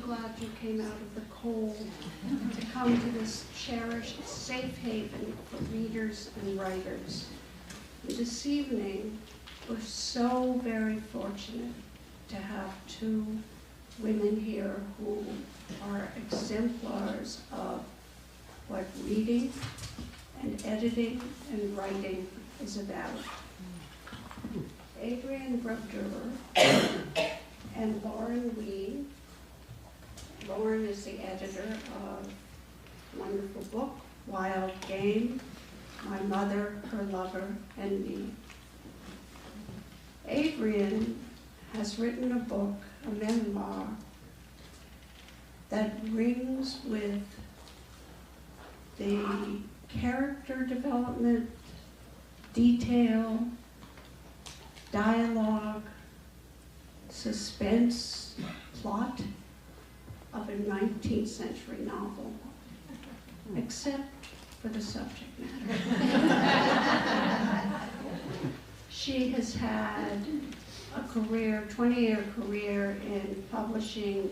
glad you came out of the cold to come to this cherished safe haven for readers and writers. And this evening, we're so very fortunate to have two women here who are exemplars of what reading and editing and writing is about. Adrienne Brodeur and Wein. Lauren is the editor of a wonderful book, Wild Game, My Mother, Her Lover, and Me. Adrienne has written a book, a memoir, that rings with the character development, detail, dialogue, suspense, plot of a 19th century novel, except for the subject matter. She has had a career, 20-year career in publishing,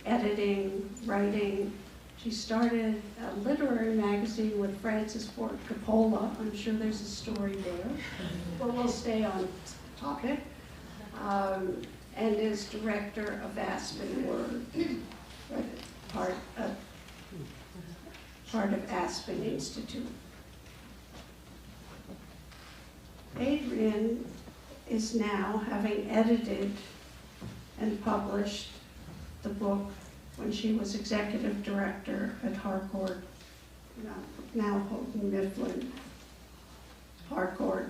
editing, writing. She started a literary magazine with Francis Ford Coppola. I'm sure there's a story there, but we'll stay on topic. And is director of Aspen Word, part of Aspen Institute. Adrienne is now, having edited and published the book when she was executive director at Harcourt, now Houghton Mifflin Harcourt.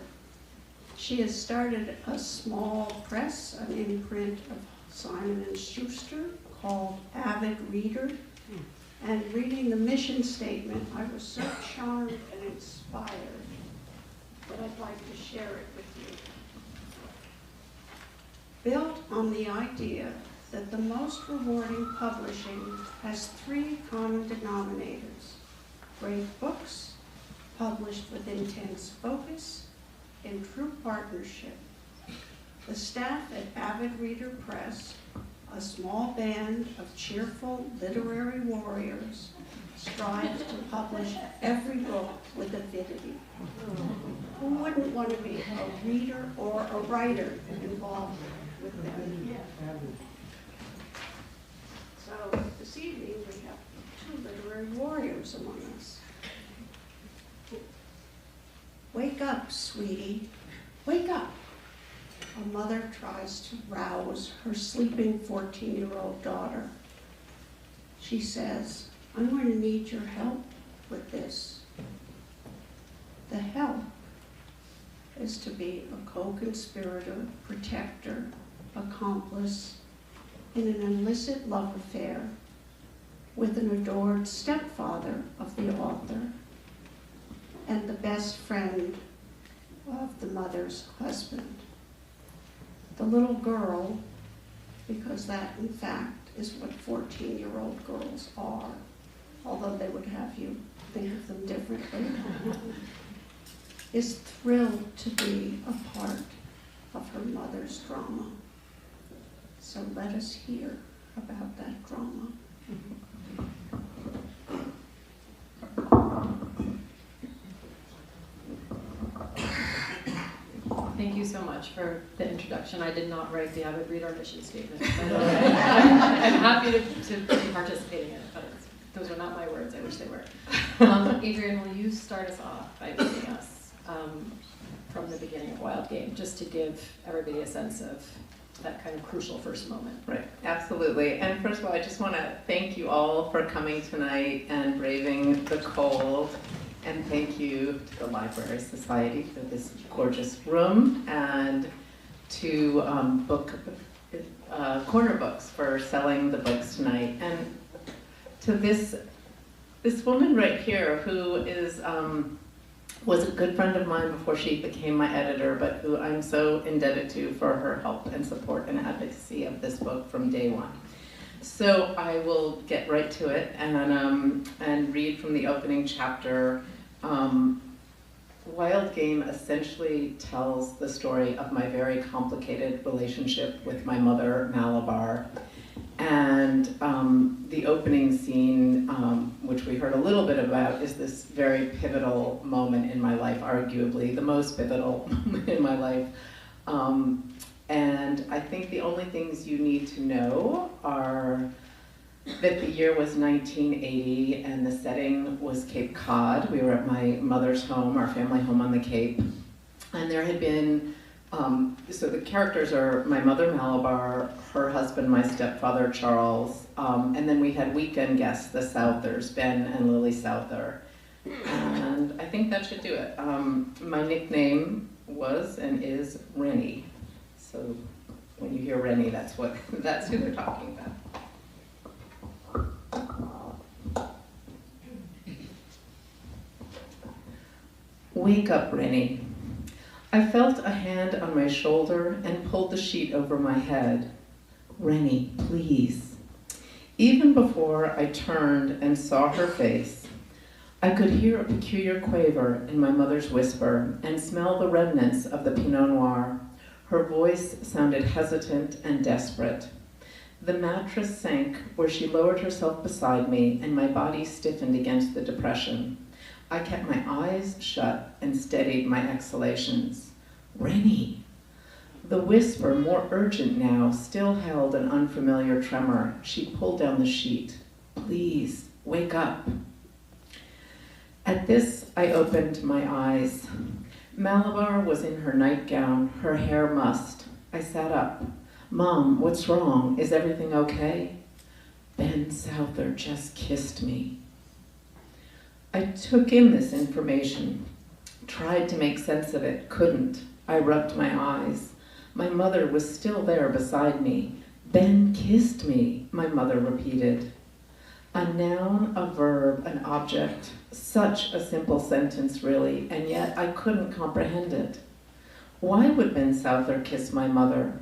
She has started a small press, an imprint of Simon & Schuster called Avid Reader. And reading the mission statement, I was so charmed and inspired that I'd like to share it with you. Built on the idea that the most rewarding publishing has three common denominators: great books, published with intense focus, in true partnership. The staff at Avid Reader Press, a small band of cheerful literary warriors, strives to publish every book with avidity. Who wouldn't want to be a reader or a writer involved with them? So this evening we have two literary warriors among us. Wake up, sweetie, wake up. A mother tries to rouse her sleeping 14-year-old daughter. She says, I'm going to need your help with this. The help is to be a co-conspirator, protector, accomplice in an illicit love affair with an adored stepfather of the author and the best friend of the mother's husband. The little girl, because that in fact is what 14-year-old girls are, although they would have you think of them differently, is thrilled to be a part of her mother's drama. So let us hear about that drama. Thank you so much for the introduction. I did not write the Avid Reader mission statement, by the way. I'm happy to be participating in it, but those are not my words. I wish they were. Adrienne, will you start us off by reading us from the beginning of Wild Game, just to give everybody a sense of that kind of crucial first moment? Right, absolutely. And first of all, I just want to thank you all for coming tonight and braving the cold. And thank you to the Library Society for this gorgeous room, and to Corner Books for selling the books tonight, and to this woman right here who is was a good friend of mine before she became my editor, but who I'm so indebted to for her help and support and advocacy of this book from day one. So I will get right to it and read from the opening chapter. Wild Game essentially tells the story of my very complicated relationship with my mother, Malabar, And the opening scene, which we heard a little bit about, is this very pivotal moment in my life, arguably the most pivotal moment in my life. And I think the only things you need to know are that the year was 1980 and the setting was Cape Cod. We were at my mother's home, our family home on the Cape. And there had been, so the characters are my mother Malabar, her husband, my stepfather Charles, and then we had weekend guests, the Southers, Ben and Lily Souther. And I think that should do it. My nickname was and is Rennie. So when you hear Rennie, that's who they're talking about. Wake up, Rennie. I felt a hand on my shoulder and pulled the sheet over my head. Rennie, please. Even before I turned and saw her face, I could hear a peculiar quaver in my mother's whisper and smell the remnants of the Pinot Noir. Her voice sounded hesitant and desperate. The mattress sank where she lowered herself beside me, and my body stiffened against the depression. I kept my eyes shut and steadied my exhalations. Rennie! The whisper, more urgent now, still held an unfamiliar tremor. She pulled down the sheet. Please, wake up. At this, I opened my eyes. Malabar was in her nightgown, her hair mussed. I sat up. Mom, what's wrong? Is everything okay? Ben Souther just kissed me. I took in this information, tried to make sense of it, couldn't. I rubbed my eyes. My mother was still there beside me. Ben kissed me, my mother repeated. A noun, a verb, an object. Such a simple sentence, really, and yet I couldn't comprehend it. Why would Ben Souther kiss my mother?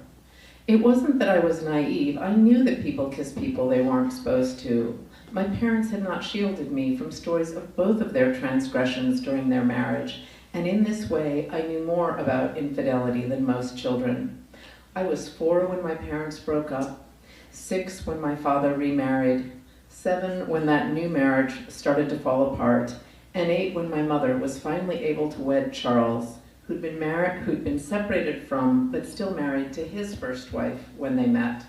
It wasn't that I was naive. I knew that people kiss people they weren't supposed to. My parents had not shielded me from stories of both of their transgressions during their marriage, and in this way I knew more about infidelity than most children. I was 4 when my parents broke up, 6 when my father remarried, 7 when that new marriage started to fall apart, and 8 when my mother was finally able to wed Charles, who'd been separated from, but still married to his first wife when they met.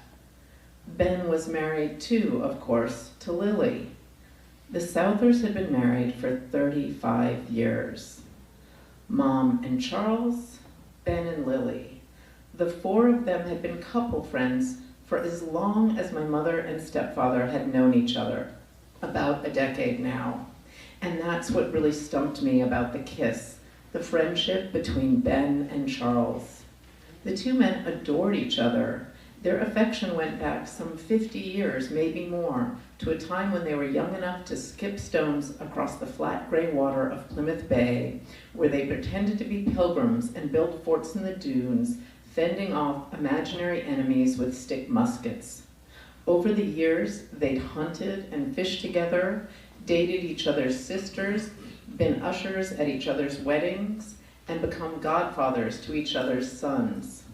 Ben was married too, of course, to Lily. The Southers had been married for 35 years. Mom and Charles, Ben and Lily. The 4 of them had been couple friends for as long as my mother and stepfather had known each other, about a decade now. And that's what really stumped me about the kiss, the friendship between Ben and Charles. The 2 men adored each other. Their affection went back some 50 years, maybe more, to a time when they were young enough to skip stones across the flat gray water of Plymouth Bay, where they pretended to be pilgrims and built forts in the dunes, fending off imaginary enemies with stick muskets. Over the years, they'd hunted and fished together, dated each other's sisters, been ushers at each other's weddings, and become godfathers to each other's sons.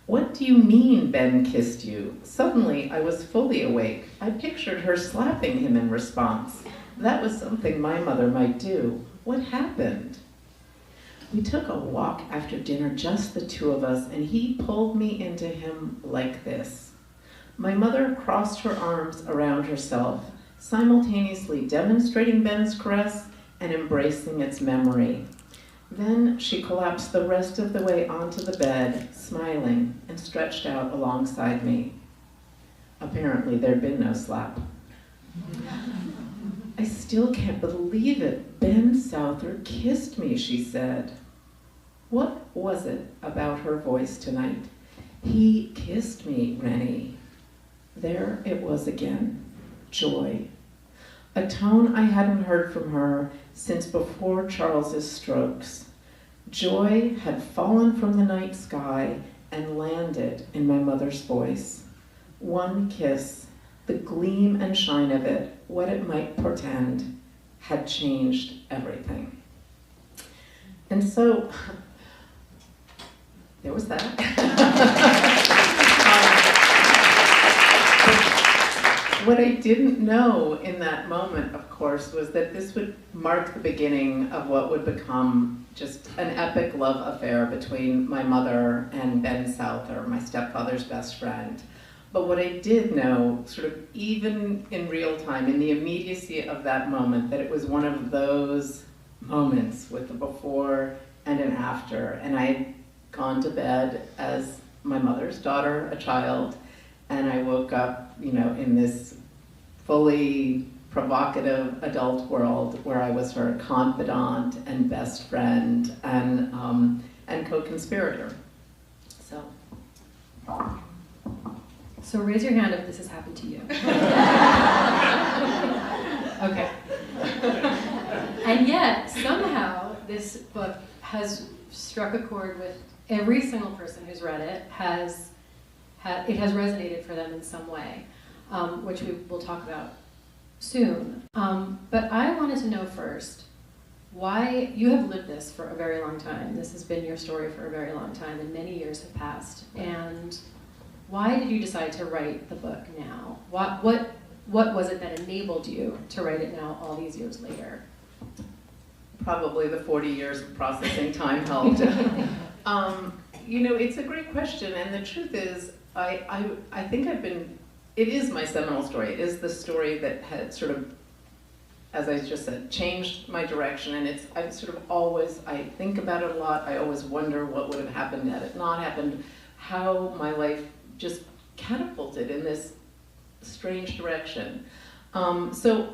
What do you mean Ben kissed you? Suddenly, I was fully awake. I pictured her slapping him in response. That was something my mother might do. What happened? We took a walk after dinner, just the 2 of us, and he pulled me into him like this. My mother crossed her arms around herself, simultaneously demonstrating Ben's caress and embracing its memory. Then she collapsed the rest of the way onto the bed, smiling, and stretched out alongside me. Apparently, there'd been no slap. I still can't believe it. Ben Souther kissed me, she said. What was it about her voice tonight? He kissed me, Rennie. There it was again, joy. A tone I hadn't heard from her since before Charles's strokes. Joy had fallen from the night sky and landed in my mother's voice. One kiss, the gleam and shine of it, what it might portend, had changed everything. And so, there was that. what I didn't know in that moment, of course, was that this would mark the beginning of what would become just an epic love affair between my mother and Ben Souther, my stepfather's best friend. But what I did know, sort of even in real time, in the immediacy of that moment, that it was one of those moments with the before and an after. And I had gone to bed as my mother's daughter, a child, and I woke up, you know, in this fully provocative adult world where I was her confidant and best friend and co-conspirator. So raise your hand if this has happened to you. Okay. And yet, somehow, this book has struck a chord with every single person who's read it. It has resonated for them in some way, which we will talk about soon. But I wanted to know first, why you have lived this for a very long time. This has been your story for a very long time, and many years have passed. And why did you decide to write the book now? What was it that enabled you to write it now all these years later? Probably the 40 years of processing time helped. You know, it's a great question, and the truth is, I think it is my seminal story. It is the story that had sort of, as I just said, changed my direction, and I think about it a lot. I always wonder what would have happened had it not happened, how my life just catapulted in this strange direction. So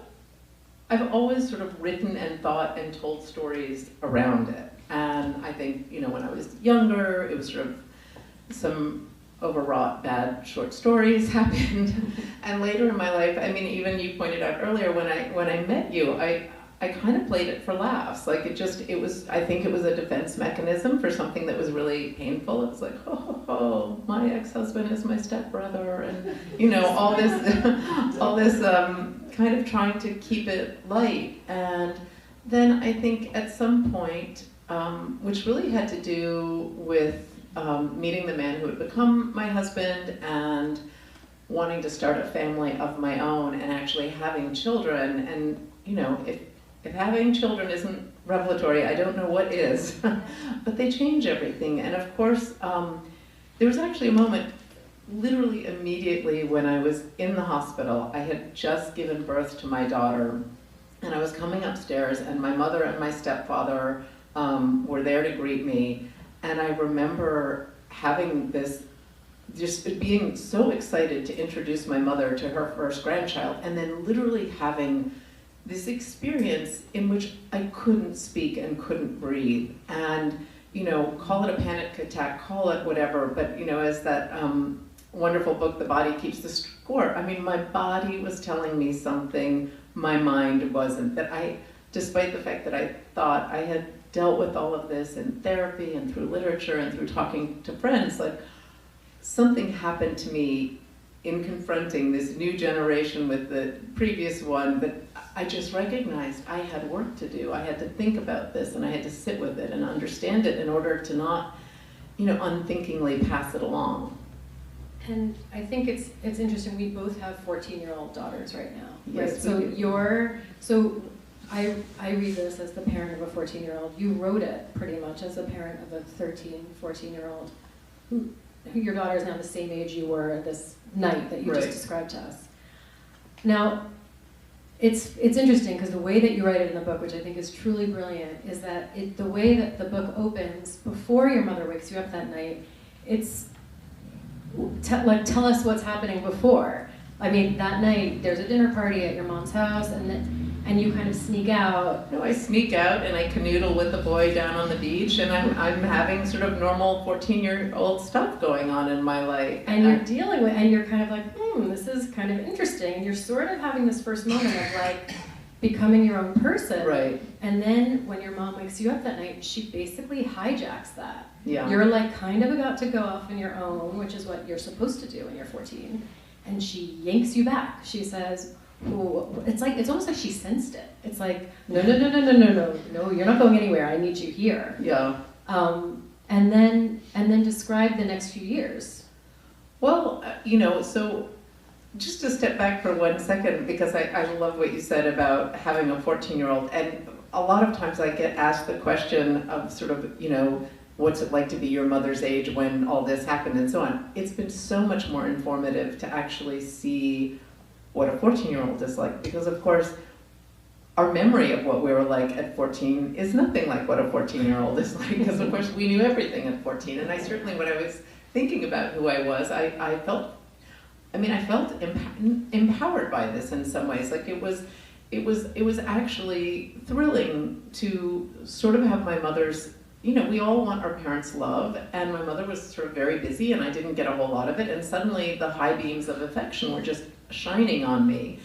I've always sort of written and thought and told stories around it. And I think, you know, when I was younger, it was sort of some overwrought bad short stories happened. And later in my life, I mean, even you pointed out earlier, when I met you, I kind of played it for laughs. Like I think it was a defense mechanism for something that was really painful. It was like, oh, my ex-husband is my stepbrother, and you know, all this kind of trying to keep it light. And then I think at some point, which really had to do with meeting the man who would become my husband and wanting to start a family of my own and actually having children. And you know, if having children isn't revelatory, I don't know what is, but they change everything. And of course, there was actually a moment, literally immediately when I was in the hospital. I had just given birth to my daughter, and I was coming upstairs, and my mother and my stepfather were there to greet me. And I remember having this, just being so excited to introduce my mother to her first grandchild, and then literally having this experience in which I couldn't speak and couldn't breathe. And, you know, call it a panic attack, call it whatever, but, you know, as that wonderful book, The Body Keeps the Score, I mean, my body was telling me something my mind wasn't. That despite the fact that I thought I had dealt with all of this in therapy and through literature and through talking to friends, like, something happened to me in confronting this new generation with the previous one that I just recognized I had work to do. I had to think about this, and I had to sit with it and understand it in order to not, you know, unthinkingly pass it along. And I think it's interesting. We both have 14-year-old daughters right now. Yes, right? So I read this as the parent of a 14-year-old. You wrote it pretty much as a parent of a 13, 14-year-old who your daughter is now the same age you were this night that you Right. just described to us. Now, it's interesting because the way that you write it in the book, which I think is truly brilliant, is that the way that the book opens before your mother wakes you up that night, it's tell us what's happening before. I mean, that night there's a dinner party at your mom's house, and you kind of sneak out. No, I sneak out and I canoodle with the boy down on the beach, and I'm having sort of normal 14-year-old stuff going on in my life. And you're dealing with, and you're kind of like, this is kind of interesting. And you're sort of having this first moment of like becoming your own person. Right. And then when your mom wakes you up that night, she basically hijacks that. Yeah. You're like kind of about to go off on your own, which is what you're supposed to do when you're 14. And she yanks you back. She says, it's almost like she sensed it. It's like, no, you're not going anywhere. I need you here. Yeah. And then describe the next few years. Well, you know, so just to step back for 1 second, because I love what you said about having a 14-year-old, and a lot of times I get asked the question of sort of, you know, what's it like to be your mother's age when all this happened and so on. It's been so much more informative to actually see what a 14-year-old is like, because of course, our memory of what we were like at 14 is nothing like what a 14-year-old is like, because of course we knew everything at 14, and I certainly, when I was thinking about who I was, I felt empowered by this in some ways. Like it was actually thrilling to sort of have my mother's, you know, we all want our parents' love, and my mother was sort of very busy and I didn't get a whole lot of it, and suddenly the high beams of affection were just shining on me.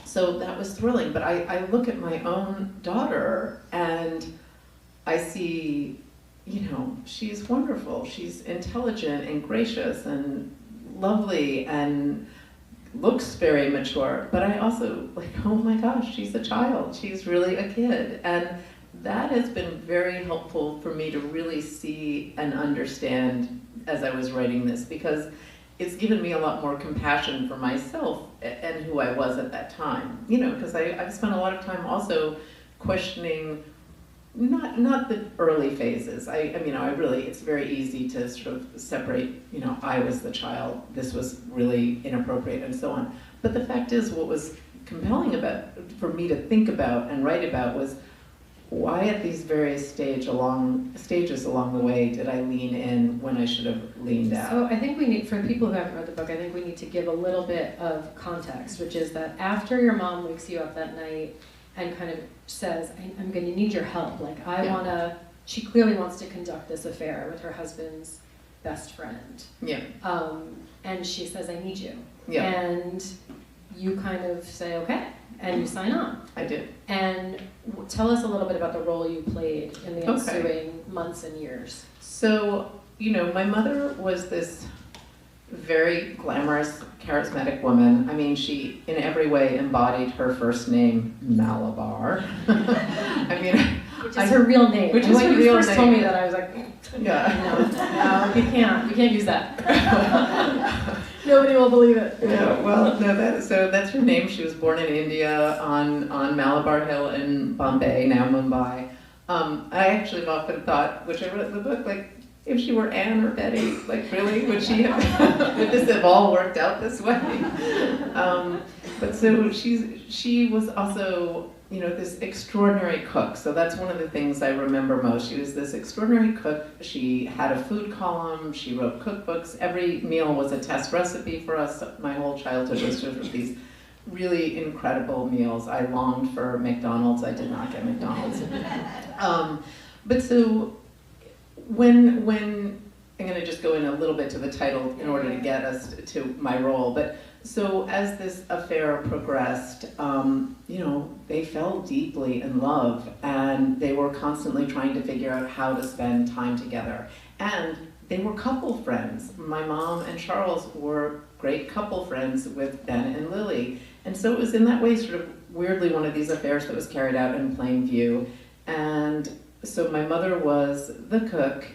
So that was thrilling, but I look at my own daughter and I see, you know, she's wonderful, she's intelligent and gracious and lovely and looks very mature, but I also like, oh my gosh, she's a child, she's really a kid. And that has been very helpful for me to really see and understand as I was writing this, because it's given me a lot more compassion for myself and who I was at that time. You know, because I've spent a lot of time also questioning not the early phases. I mean, I really, it's very easy to sort of separate, you know, I was the child, this was really inappropriate and so on. But the fact is, what was compelling about, for me to think about and write about, was why at these various stages along the way did I lean in when I should have leaned out? So I think we need, for people who haven't read the book, I think we need to give a little bit of context, which is that after your mom wakes you up that night and kind of says, I'm going to need your help, like she clearly wants to conduct this affair with her husband's best friend. Yeah. And she says, I need you. Yeah. And you kind of say, okay, and you sign on. I did. And tell us a little bit about the role you played in the ensuing months and years. So, you know, my mother was this very glamorous, charismatic woman. I mean, she in every way embodied her first name, Malabar. I mean, which is her real name. Which is her real name. When you first told me that, I was like, yeah. No, you can't use that. Nobody will believe it. Yeah, well, no, that's her name. She was born in India on Malabar Hill in Bombay, now Mumbai. I actually have often thought, which I wrote in the book, like, if she were Anne or Betty, like really, would this have all worked out this way? But so she was also, you know, this extraordinary cook. So that's one of the things I remember most. She was this extraordinary cook. She had a food column. She wrote cookbooks. Every meal was a test recipe for us. My whole childhood was just with these really incredible meals. I longed for McDonald's. I did not get McDonald's. But so when I'm going to just go in a little bit to the title in order to get us to my role, but so as this affair progressed, you know, they fell deeply in love, and they were constantly trying to figure out how to spend time together. And they were couple friends. My mom and Charles were great couple friends with Ben and Lily. And so it was in that way sort of weirdly one of these affairs that was carried out in plain view. And so my mother was the cook,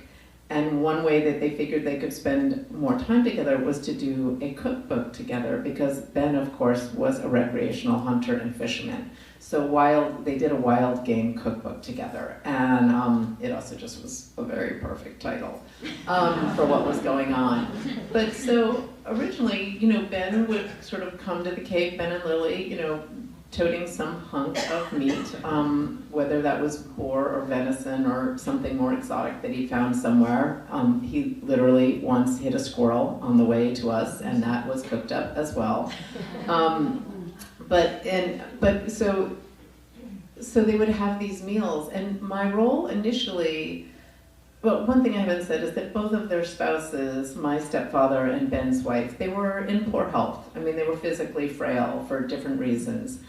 and one way that they figured they could spend more time together was to do a cookbook together, because Ben, of course, was a recreational hunter and fisherman. So they did a wild game cookbook together, and it also just was a very perfect title for what was going on. But so originally, you know, Ben would sort of come to the cave, Ben and Lily, you know, toting some hunk of meat, whether that was boar or venison or something more exotic that he found somewhere. He literally once hit a squirrel on the way to us, and that was cooked up as well. So they would have these meals, and my role initially, well, one thing I haven't said is that both of their spouses, my stepfather and Ben's wife, they were in poor health. I mean, they were physically frail for different reasons.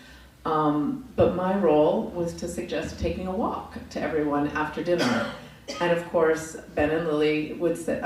But my role was to suggest taking a walk to everyone after dinner. And of course, Ben and Lily would say,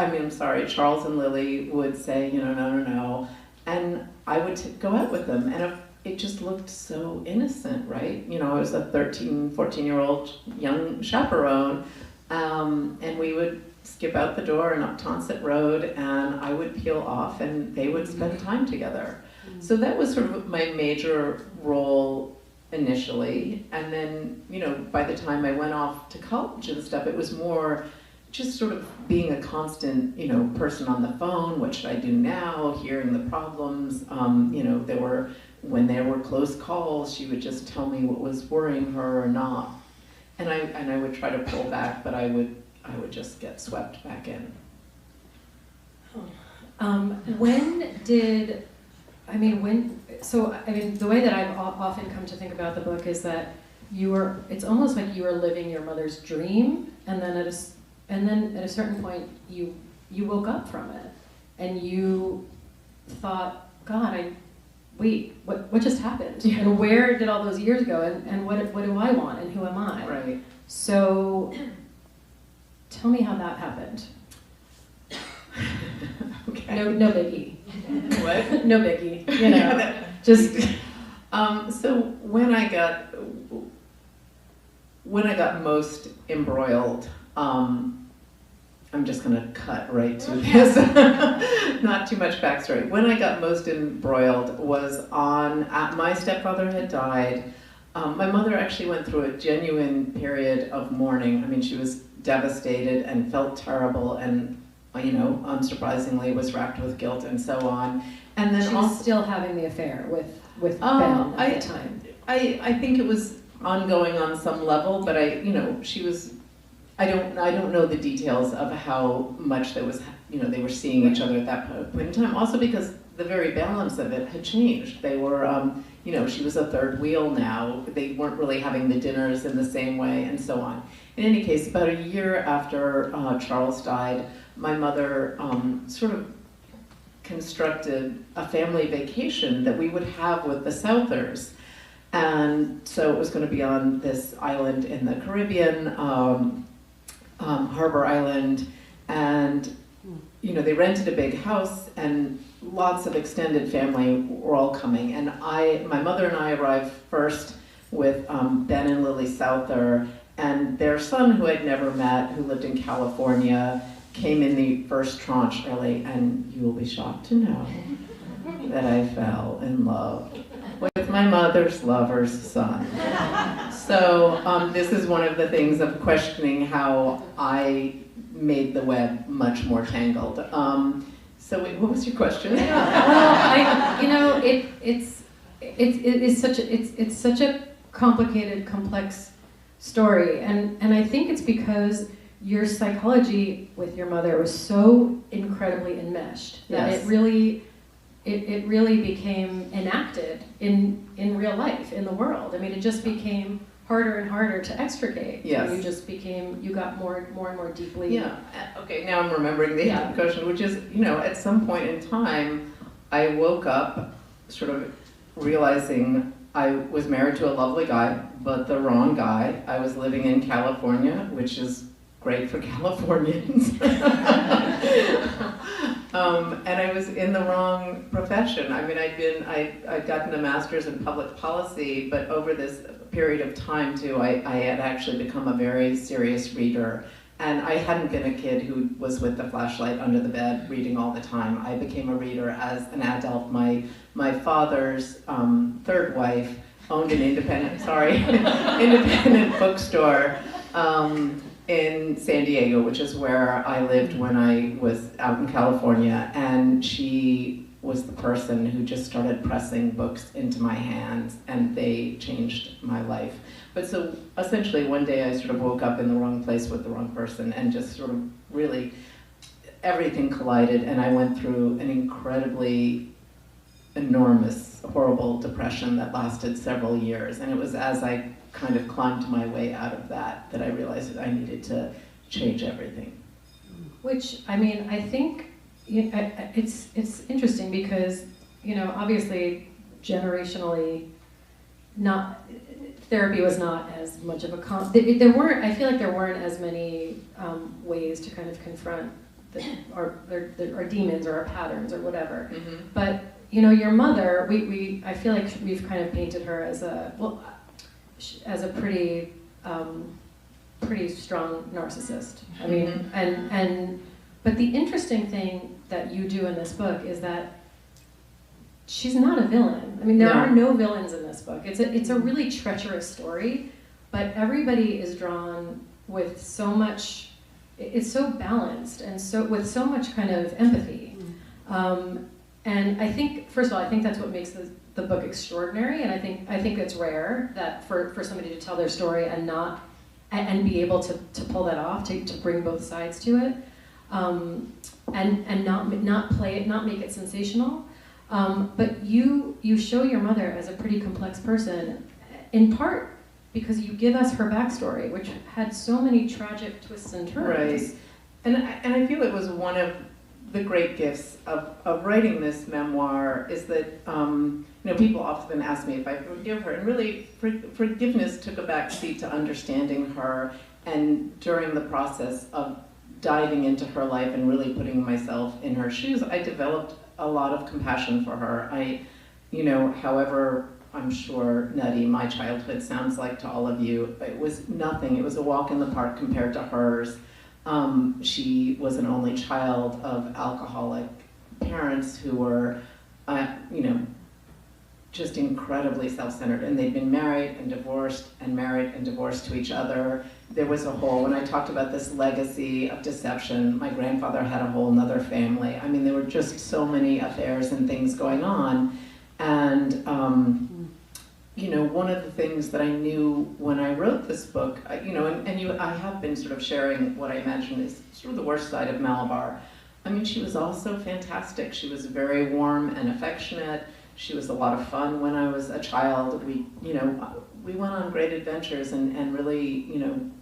Charles and Lily would say, you know, no. And I would go out with them. And it just looked so innocent, right? You know, I was a 13, 14-year-old young chaperone. And we would skip out the door and up Tonsett Road, and I would peel off and they would spend time together. So that was sort of my major role initially. And then, you know, by the time I went off to college and stuff, it was more just sort of being a constant, you know, person on the phone. What should I do now? Hearing the problems. You know, when there were close calls, she would just tell me what was worrying her or not. And I would try to pull back, but I would just get swept back in. The way that I've often come to think about the book is that it's almost like you were living your mother's dream, and then at a certain point you woke up from it, and you thought, God, what just happened? Yeah. And where did all those years go? And what do I want? And who am I? Right. So tell me how that happened. Okay. No biggie. What? No biggie. You know, just. So when I got most embroiled, I'm just gonna cut right to this. Not too much backstory. When I got most embroiled was my stepfather had died. My mother actually went through a genuine period of mourning. I mean, she was devastated and felt terrible, and you know, unsurprisingly, was racked with guilt and so on. And then she was still having the affair with Ben at the time. I think it was ongoing on some level, but she was. I don't know the details of how much there was. You know, they were seeing each other at that point in time. Also because the very balance of it had changed. They were. She was a third wheel now. They weren't really having the dinners in the same way, and so on. In any case, about a year after Charles died, my mother sort of constructed a family vacation that we would have with the Southers. And so it was going to be on this island in the Caribbean, Harbor Island, and they rented a big house, and lots of extended family were all coming. And my mother and I arrived first with Ben and Lily Souther, and their son, who I'd never met, who lived in California, came in the first tranche, really, and you will be shocked to know that I fell in love with my mother's lover's son. So this is one of the things of questioning how I made the web much more tangled. So wait, what was your question? Well, it's such a complicated, complex story, and I think it's because your psychology with your mother was so incredibly enmeshed that yes. it really became enacted in real life, in the world. I mean, it just became harder and harder to extricate. Yes. You got more and more deeply. Yeah. Okay, now I'm remembering the question, which is, at some point in time, I woke up sort of realizing I was married to a lovely guy, but the wrong guy. I was living in California, which is great for Californians. And I was in the wrong profession. I mean, I'd gotten a master's in public policy, but over this period of time too, I had actually become a very serious reader. And I hadn't been a kid who was with the flashlight under the bed reading all the time. I became a reader as an adult. My father's third wife owned an independent bookstore in San Diego, which is where I lived when I was out in California, and she was the person who just started pressing books into my hands, and they changed my life. But so essentially one day I sort of woke up in the wrong place with the wrong person, and just sort of really everything collided, and I went through an incredibly enormous, horrible depression that lasted several years. And it was as I kind of climbed my way out of that I realized that I needed to change everything. Which, I mean, I think it's interesting because, obviously generationally, therapy was not as much of a I feel like there weren't as many ways to kind of confront our demons or our patterns or whatever. Mm-hmm. But your mother, I feel like we've kind of painted her as a pretty pretty strong narcissist. I mean, but the interesting thing that you do in this book is that she's not a villain. I mean, there are no villains in this book. It's a really treacherous story, but everybody is drawn with so much. It's so balanced and with so much kind of empathy. And I think, first of all, I think that's what makes the book extraordinary. And I think it's rare that for somebody to tell their story and be able to pull that off, to bring both sides to it, and not play it, not make it sensational. But you show your mother as a pretty complex person, in part because you give us her backstory, which had so many tragic twists and turns. Right. And I feel it was one of the great gifts of writing this memoir is that, people often ask me if I forgive her, and really forgiveness took a back seat to understanding her, and during the process of diving into her life and really putting myself in her shoes, I developed a lot of compassion for her. However, I'm sure nutty my childhood sounds like to all of you, it was nothing. It was a walk in the park compared to hers. She was an only child of alcoholic parents who were, just incredibly self-centered, and they'd been married and divorced to each other. There was when I talked about this legacy of deception, my grandfather had a whole nother family. I mean, there were just so many affairs and things going on. And, one of the things that I knew when I wrote this book, I have been sort of sharing what I imagine is sort of the worst side of Malabar. I mean, she was also fantastic. She was very warm and affectionate. She was a lot of fun when I was a child. We went on great adventures and really,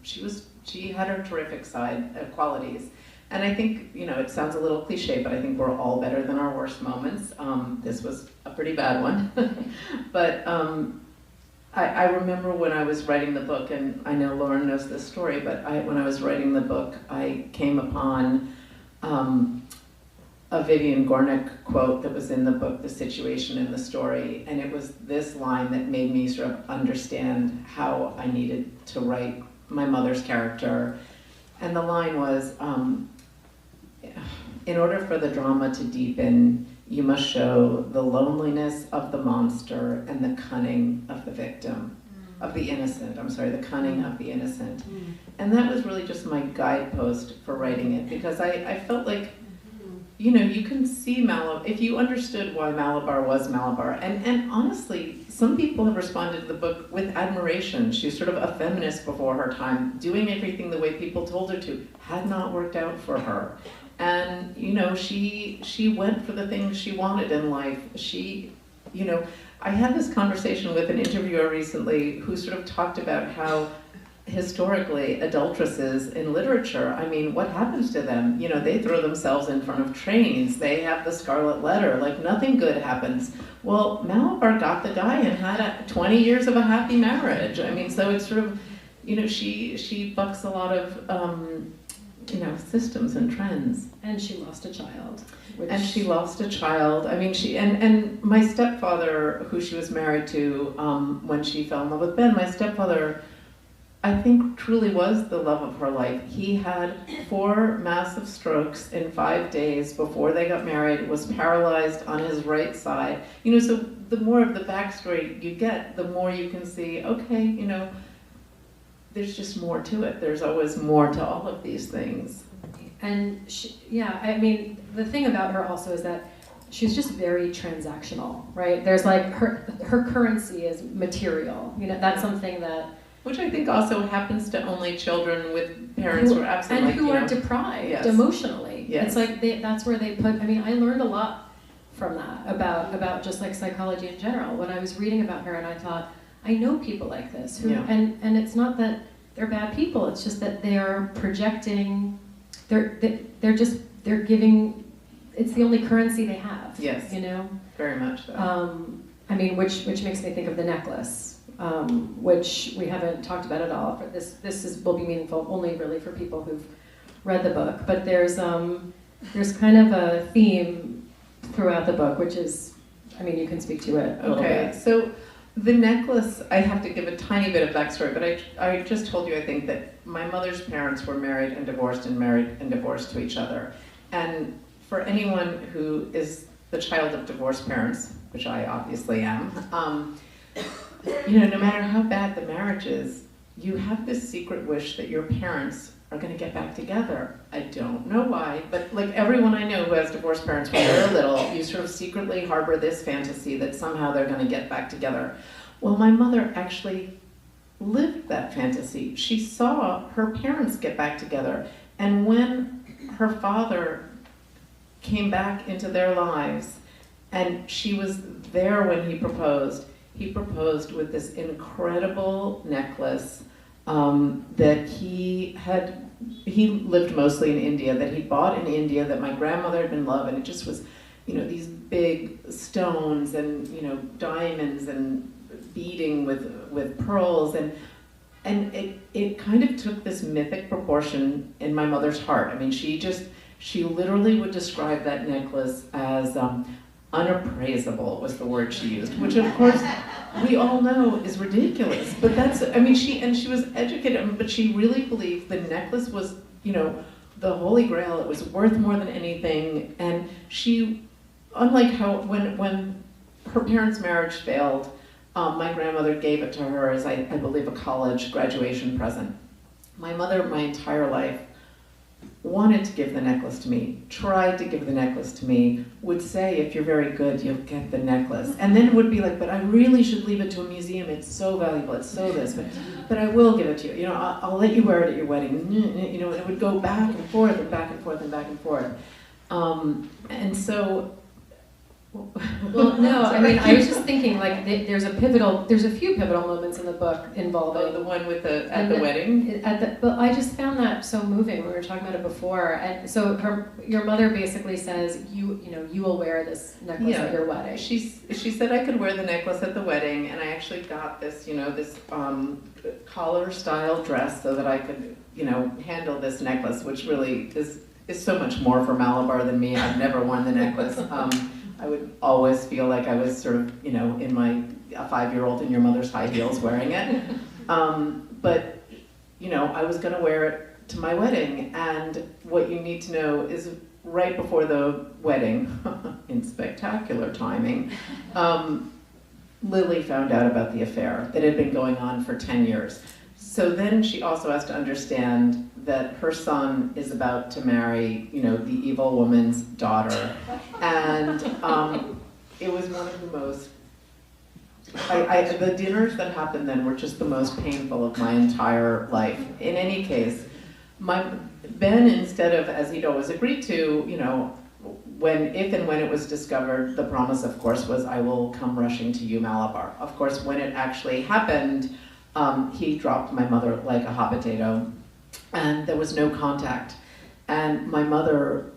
she had her terrific side qualities. And I think, it sounds a little cliche, but I think we're all better than our worst moments. This was a pretty bad one. But I remember when I was writing the book, and I know Lauren knows this story, but when I was writing the book, I came upon a Vivian Gornick quote that was in the book, The Situation in the Story, and it was this line that made me sort of understand how I needed to write my mother's character. And the line was, in order for the drama to deepen, you must show the loneliness of the monster and the cunning of the victim, of the innocent, the cunning of the innocent. And that was really just my guidepost for writing it, because I felt like, you can see Malabar, if you understood why Malabar was Malabar, and honestly, some people have responded to the book with admiration. She's sort of a feminist before her time, doing everything the way people told her to, had not worked out for her. And, she went for the things she wanted in life. I had this conversation with an interviewer recently who sort of talked about how historically adulteresses in literature, I mean, what happens to them? They throw themselves in front of trains, they have the scarlet letter, like nothing good happens. Well, Malabar got the guy and had 20 years of a happy marriage. I mean, so it's sort of, she bucks a lot of, systems and trends. And she lost a child. I mean, and my stepfather, who she was married to when she fell in love with Ben, my stepfather, I think, truly was the love of her life. He had 4 massive strokes in 5 days before they got married, was paralyzed on his right side. So the more of the backstory you get, the more you can see, okay, there's just more to it. There's always more to all of these things. And I mean, the thing about her also is that she's just very transactional, right? There's like her currency is material. That's something that... Which I think also happens to only children with parents who are absent. And who are deprived emotionally. Yes. It's like that's where they put, I mean, I learned a lot from that about just like psychology in general. When I was reading about her and I thought, I know people like this who, and it's not that they're bad people, it's just that they are projecting, they're giving, it's the only currency they have. Yes. Very much so. I mean, which makes me think of the necklace, which we haven't talked about at all. But this will be meaningful only really for people who've read the book. But there's kind of a theme throughout the book, which is, I mean, you can speak to it a little bit. So The necklace, I have to give a tiny bit of backstory, but I just told you, I think, that my mother's parents were married and divorced to each other. And for anyone who is the child of divorced parents, which I obviously am, no matter how bad the marriage is, you have this secret wish that your parents are going to get back together. I don't know why, but like everyone I know who has divorced parents when they're little, you sort of secretly harbor this fantasy that somehow they're going to get back together. Well, my mother actually lived that fantasy. She saw her parents get back together, and when her father came back into their lives, and she was there when he proposed with this incredible necklace that he lived mostly in India, that he bought in India, that my grandmother had been loving. It just was, these big stones and, diamonds and beading with pearls, and it kind of took this mythic proportion in my mother's heart. I mean, she literally would describe that necklace as unappraisable was the word she used, which of course we all know is ridiculous. But she was educated, but she really believed the necklace was, the Holy Grail. It was worth more than anything. And she, unlike how when her parents' marriage failed, my grandmother gave it to her as I believe a college graduation present. My mother, my entire life, wanted to give the necklace to me, tried to give the necklace to me, would say, if you're very good, you'll get the necklace. And then would be like, but I really should leave it to a museum, it's so valuable, it's so this, but I will give it to you. I'll let you wear it at your wedding. And it would go back and forth and back and forth and back and forth. And so... Well, no, I mean, I was just thinking, like, there's a few pivotal moments in the book involving... the one with at the wedding? But I just found that so moving. We were talking about it before. And so your mother basically says, you will wear this necklace at your wedding. She said I could wear the necklace at the wedding, and I actually got this, this collar-style dress so that I could, handle this necklace, which really is so much more for Malabar than me. I've never worn the necklace. I would always feel like I was sort of, in my a 5-year-old in your mother's high heels wearing it. But, I was going to wear it to my wedding. And what you need to know is right before the wedding, in spectacular timing, Lily found out about the affair that had been going on for 10 years. So then she also has to understand that her son is about to marry, the evil woman's daughter. And it was one of the most, the dinners that happened then were just the most painful of my entire life. In any case, Ben, instead of, as he'd always agreed to, if and when it was discovered, the promise, of course, was, I will come rushing to you, Malabar. Of course, when it actually happened, he dropped my mother like a hot potato, and there was no contact. And my mother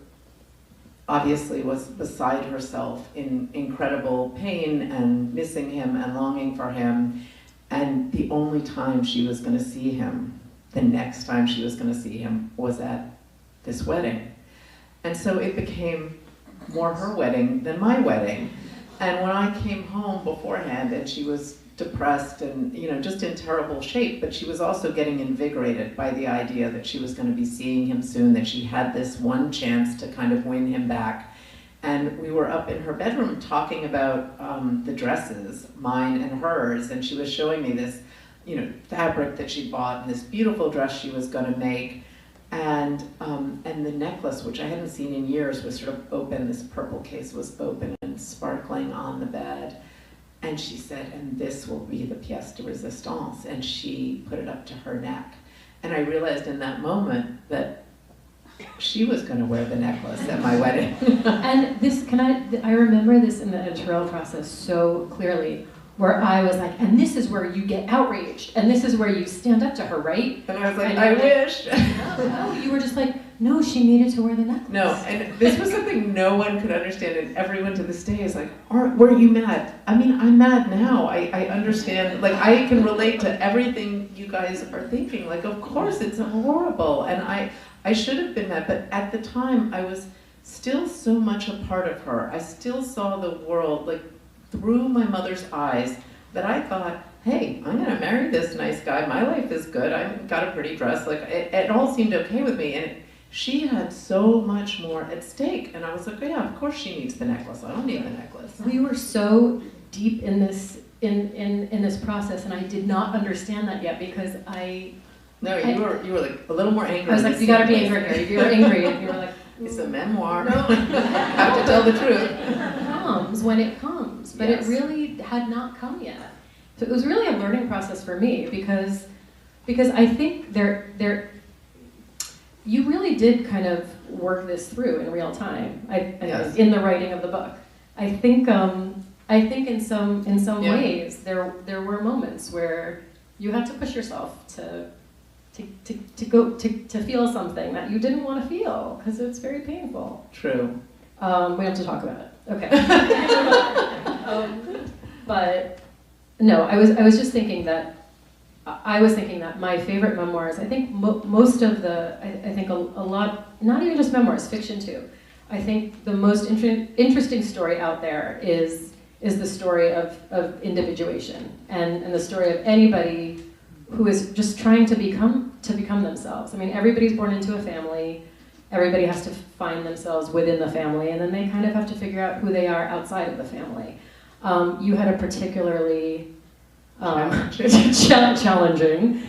obviously was beside herself in incredible pain and missing him and longing for him. And the only time she was going to see him, the next time she was going to see him, was at this wedding. And so it became more her wedding than my wedding. And when I came home beforehand, and she was depressed and just in terrible shape, but she was also getting invigorated by the idea that she was going to be seeing him soon, that she had this one chance to kind of win him back. And we were up in her bedroom talking about the dresses, mine and hers, and she was showing me this fabric that she bought and this beautiful dress she was going to make, and the necklace, which I hadn't seen in years, was sort of open. This purple case was open and sparkling on the bed. And she said, and this will be the pièce de résistance. And she put it up to her neck. And I realized in that moment that she was going to wear the necklace at my wedding. And this, I remember this in the editorial process so clearly, where I was like, and this is where you get outraged, and this is where you stand up to her, right? And I was like, I wish. No, you were just like, no, she needed to wear the necklace. No, and this was something no one could understand, and everyone to this day is like, weren't you mad? I mean, I'm mad now. I understand, like, I can relate to everything you guys are thinking. Like, of course, it's horrible, and I should have been mad, but at the time, I was still so much a part of her. I still saw the world, like, through my mother's eyes. that I thought, hey, I'm gonna marry this nice guy, my life is good, I've got a pretty dress, like, it all seemed okay with me, and she had so much more at stake, and I was like, yeah, of course she needs the necklace, I don't need the necklace. We were so deep in this in this process, and I did not understand that yet because you were like a little more angry. I was like, you gotta be angry here. You were angry, and you were like, it's a memoir. No, have to tell the truth. It comes when it comes, but Yes. it really had not come yet. So it was really a learning process for me because I think you really did kind of work this through in real time. Yes. In the writing of the book. I think in some Yeah. ways there were moments where you had to push yourself to feel something that you didn't want to feel because it's very painful. True. We have to talk about it. Okay. But no, I was just thinking that my favorite memoirs, I think most of I think a lot, not even just memoirs, fiction too. I think the most interesting story out there is the story of individuation and the story of anybody who is just trying to become themselves. I mean, everybody's born into a family. Everybody has to find themselves within the family, and then they kind of have to figure out who they are outside of the family. You had a particularly challenging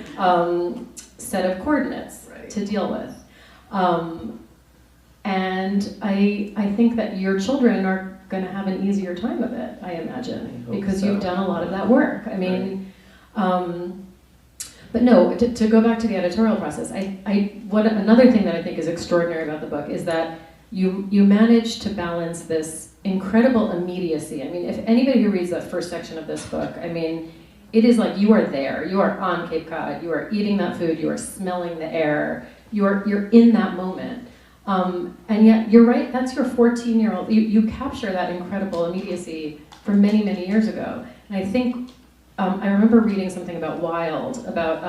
set of coordinates to deal with. And I think that your children are going to have an easier time of it, I imagine, because you've done a lot of that work. I mean, but no, to go back to the editorial process, another thing that I think is extraordinary about the book is that you managed to balance this incredible immediacy. I mean, if anybody who reads that first section of this book, I mean, it is like you are there, you are on Cape Cod, you are eating that food, you are smelling the air, you're in that moment. And yet, you're right, that's your 14-year-old, you capture that incredible immediacy from many, many years ago. And I think, I remember reading something about Wilde, about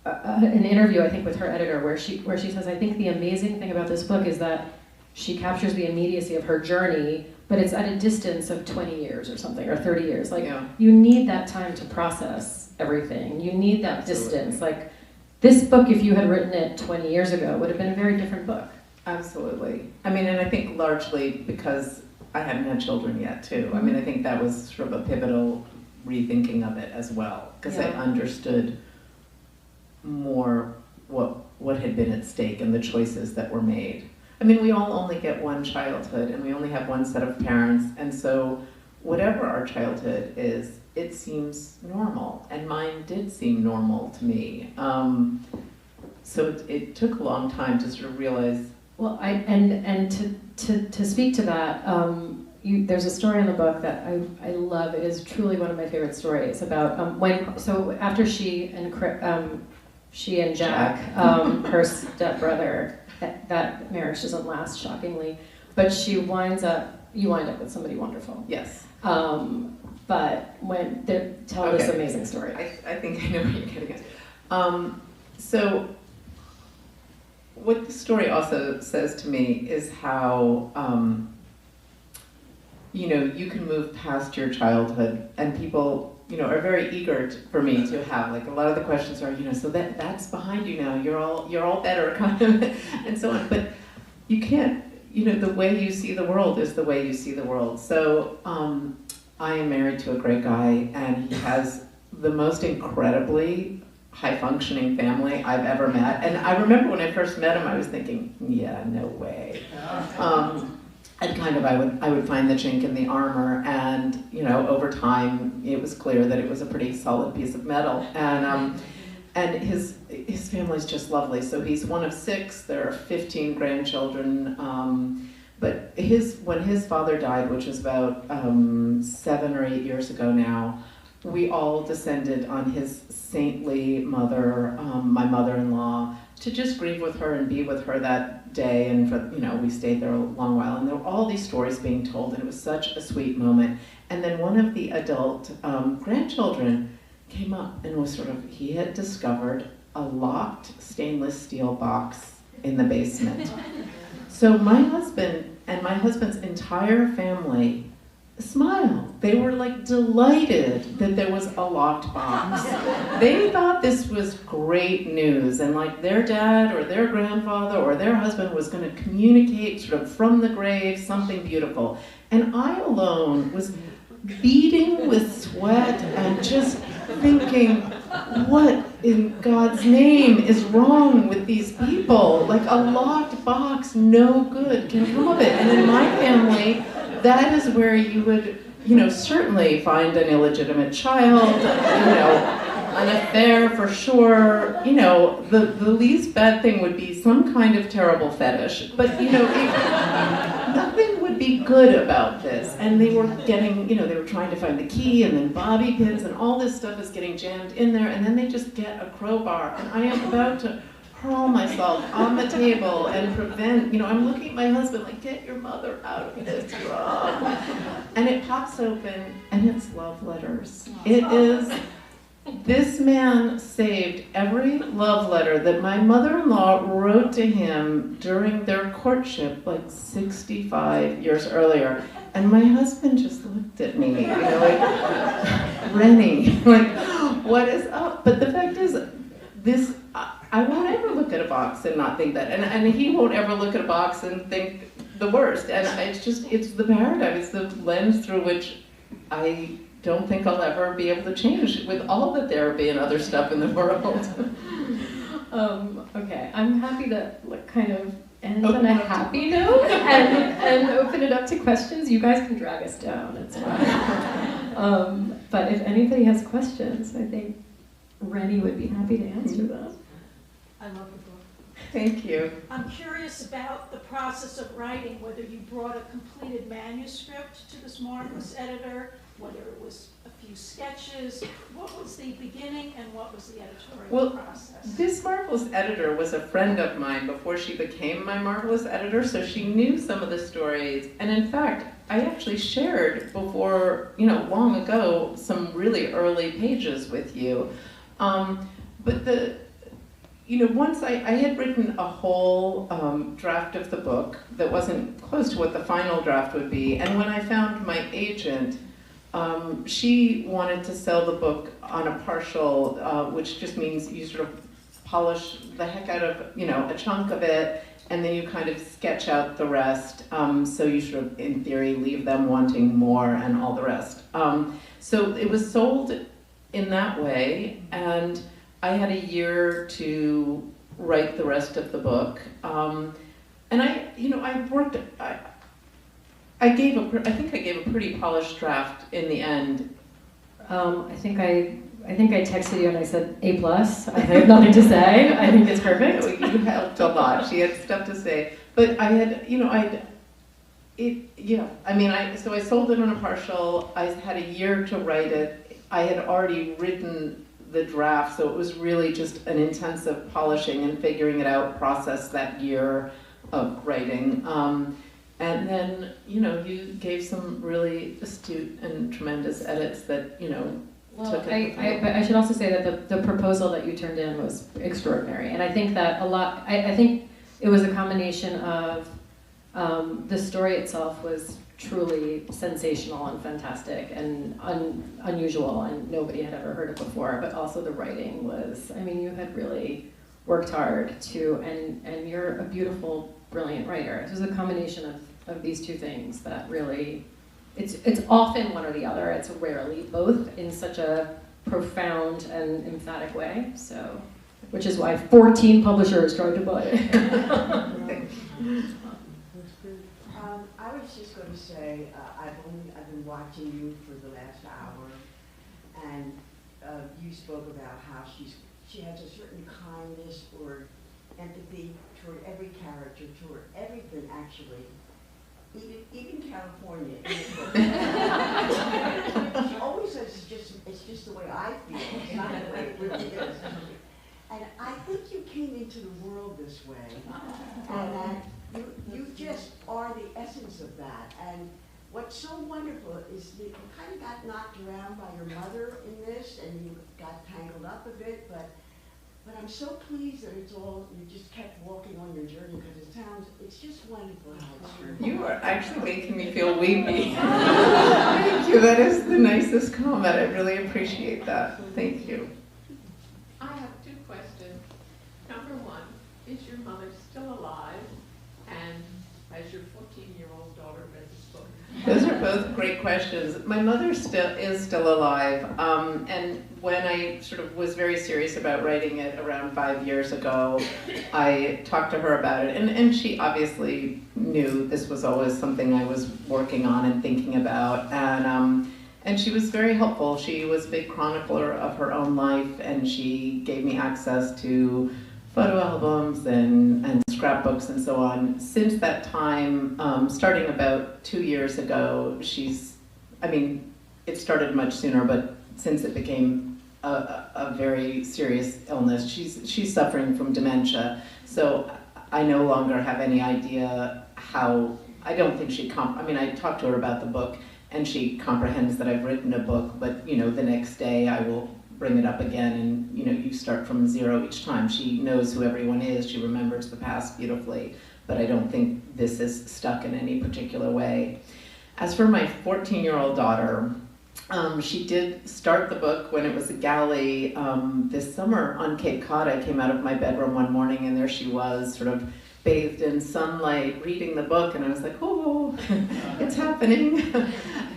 an interview, I think, with her editor, where she says, I think the amazing thing about this book is that she captures the immediacy of her journey, but it's at a distance of 20 years or something, or 30 years. Like, you need that time to process everything. You need that distance. Like, this book, if you had written it 20 years ago, would have been a very different book. Absolutely. I mean, and I think largely because I hadn't had children yet, too. I mean, I think that was sort of a pivotal rethinking of it as well, because I understood more what had been at stake and the choices that were made. I mean, we all only get one childhood, and we only have one set of parents, and so whatever our childhood is, it seems normal, and mine did seem normal to me. So it took a long time to sort of realize. Well, and to speak to that, there's a story in the book that I love. It is truly one of my favorite stories about after she and Jack, her stepbrother, that marriage doesn't last, shockingly, but you wind up with somebody wonderful. Yes. But tell this amazing story. I think I know where you're getting at. So what the story also says to me is how you can move past your childhood, and people are very eager for me to have, like, a lot of the questions are, so that's behind you now, you're all better, kind of, and so on. But you can't, the way you see the world is the way you see the world. So I am married to a great guy, and he has the most incredibly high-functioning family I've ever met. And I remember when I first met him, I was thinking, yeah, no way. And kind of, I would find the chink in the armor, and over time, it was clear that it was a pretty solid piece of metal. And his family's just lovely. So he's one of 6. There are 15 grandchildren. But when his father died, which was about 7 or 8 years ago now, we all descended on his saintly mother, my mother-in-law, to just grieve with her and be with her that day. And we stayed there a long while, and there were all these stories being told, and it was such a sweet moment. And then one of the adult grandchildren came up and was he had discovered a locked stainless steel box in the basement. So my husband and my husband's entire family smile. They were like delighted that there was a locked box. They thought this was great news, and like their dad or their grandfather or their husband was going to communicate sort of from the grave something beautiful. And I alone was beating with sweat and just thinking, what in God's name is wrong with these people? Like a locked box, no good can come of it. And in my family, that is where you would, certainly find an illegitimate child, an affair for sure. The least bad thing would be some kind of terrible fetish. But, nothing would be good about this. And they were getting, they were trying to find the key and then bobby pins and all this stuff is getting jammed in there. And then they just get a crowbar. And I am about to hurl myself on the table and prevent, I'm looking at my husband like, get your mother out of this room. And it pops open and it's love letters. It is, this man saved every love letter that my mother-in-law wrote to him during their courtship like 65 years earlier. And my husband just looked at me, like, Rennie, like, what is up? But the fact is, I won't ever look at a box and not think that. And he won't ever look at a box and think the worst. And it's the paradigm, it's the lens through which I don't think I'll ever be able to change with all the therapy and other stuff in the world. Okay, I'm happy to kind of end on a happy note and open it up to questions. You guys can drag us down, it's fine. But if anybody has questions, I think Rennie would be happy to answer them. I love the book. Thank you. I'm curious about the process of writing, whether you brought a completed manuscript to this marvelous editor, whether it was a few sketches. What was the beginning and what was the editorial process? This marvelous editor was a friend of mine before she became my marvelous editor, so she knew some of the stories. And in fact, I actually shared before, long ago, some really early pages with you. But once I had written a whole draft of the book that wasn't close to what the final draft would be, and when I found my agent, she wanted to sell the book on a partial, which just means you sort of polish the heck out of, a chunk of it, and then you kind of sketch out the rest, so you sort of, in theory, leave them wanting more and all the rest. So it was sold in that way, and I had a year to write the rest of the book. And I think I gave a pretty polished draft in the end. I think I texted you and I said A+. I have nothing to say. I think it's perfect. You helped a lot. She had stuff to say, but I had, so I sold it on a partial. I had a year to write it. I had already written the draft, so it was really just an intensive polishing and figuring it out process that year of writing. And then, you gave some really astute and tremendous edits that, Well, took it. but I should also say that the proposal that you turned in was extraordinary. And I think that I think it was a combination of the story itself was truly sensational and fantastic and unusual, and nobody had ever heard it before, but also the writing was, you had really worked hard to, and you're a beautiful, brilliant writer. It was a combination of these two things that really, it's often one or the other, it's rarely both in such a profound and emphatic way, so, which is why 14 publishers tried to buy it. I was just going to say, I've been watching you for the last hour, and you spoke about how she has a certain kindness or empathy toward every character, toward everything actually, even California. She always says it's just the way I feel. It's not the way it really is. And I think you came into the world this way, and that you just are the essence of that. And what's so wonderful is that you kind of got knocked around by your mother in this, and you got tangled up a bit, but But I'm so pleased that it's all, you just kept walking on your journey, because it's just wonderful how it's true. You are actually making me feel weepy. Thank you, that is the nicest comment. I really appreciate that. Thank you. I have two questions. Number one, is your mother still alive? And has your 14-year-old daughter read this book? Those are both great questions. My mother is still alive, and when I sort of was very serious about writing it around 5 years ago, I talked to her about it, and she obviously knew this was always something I was working on and thinking about, and she was very helpful. She was a big chronicler of her own life, and she gave me access to photo albums and scrapbooks and so on. Since that time, starting about 2 years ago, it started much sooner, but since it became a very serious illness, she's suffering from dementia. So I no longer have any idea how, I don't think I talked to her about the book, and she comprehends that I've written a book, but the next day I will bring it up again, and you start from zero each time. She knows who everyone is, she remembers the past beautifully, but I don't think this is stuck in any particular way. As for my 14-year-old daughter, she did start the book when it was a galley this summer on Cape Cod. I came out of my bedroom one morning, and there she was, sort of bathed in sunlight, reading the book, and I was like, oh, it's happening.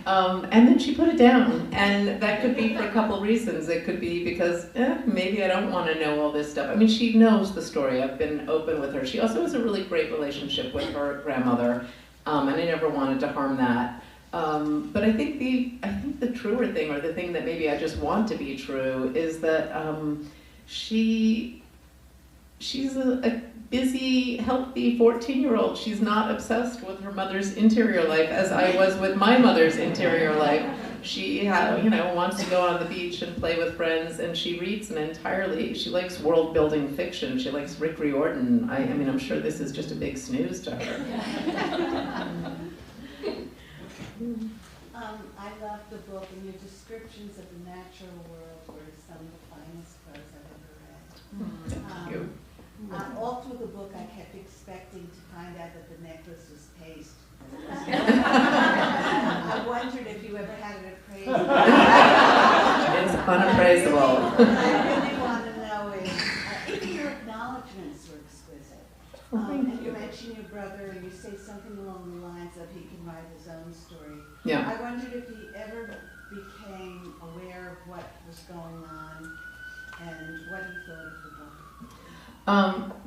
And then she put it down, and that could be for a couple reasons. It could be because maybe I don't want to know all this stuff. I mean, she knows the story. I've been open with her. She also has a really great relationship with her grandmother, and I never wanted to harm that. But I think the truer thing, or the thing that maybe I just want to be true, is that she's a busy, healthy 14-year-old. She's not obsessed with her mother's interior life as I was with my mother's interior life. She wants to go on the beach and play with friends, and she reads she likes world-building fiction. She likes Rick Riordan. I'm sure this is just a big snooze to her. I love the book, and your descriptions of the natural world were some of the finest prose I've ever read. Thank you. All through the book, I kept expecting to find out that the necklace was paste. I wondered if you ever had it appraised. It's unappraisable. What I really want to know is, even your acknowledgments were exquisite. And you mention your brother, and you say something along the lines of he can write his own story. Yeah. I wondered if he ever became aware of what was going on and what he thought of the book.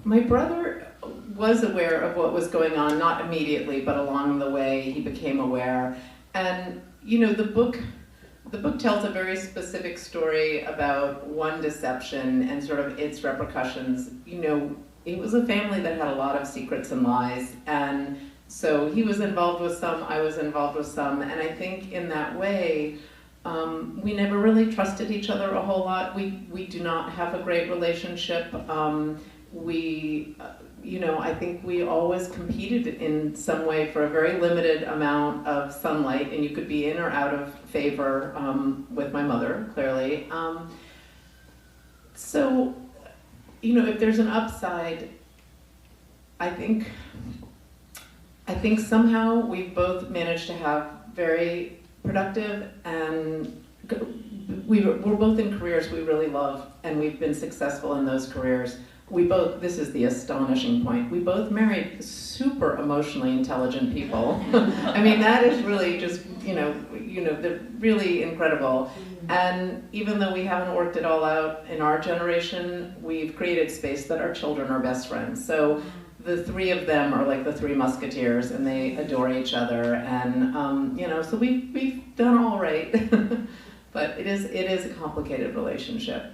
My brother was aware of what was going on, not immediately, but along the way he became aware. And the book tells a very specific story about one deception and sort of its repercussions. It was a family that had a lot of secrets and lies, and so he was involved with some, I was involved with some, and I think in that way, we never really trusted each other a whole lot. We do not have a great relationship. I think we always competed in some way for a very limited amount of sunlight, and you could be in or out of favor with my mother, clearly. If there's an upside, I think somehow we've both managed to have very productive, and we're both in careers we really love, and we've been successful in those careers. This is the astonishing point, we both married super emotionally intelligent people. That is really just, they're really incredible. And even though we haven't worked it all out in our generation, we've created space that our children are best friends. So the three of them are like the three musketeers, and they adore each other, and so we've done all right. But it is a complicated relationship.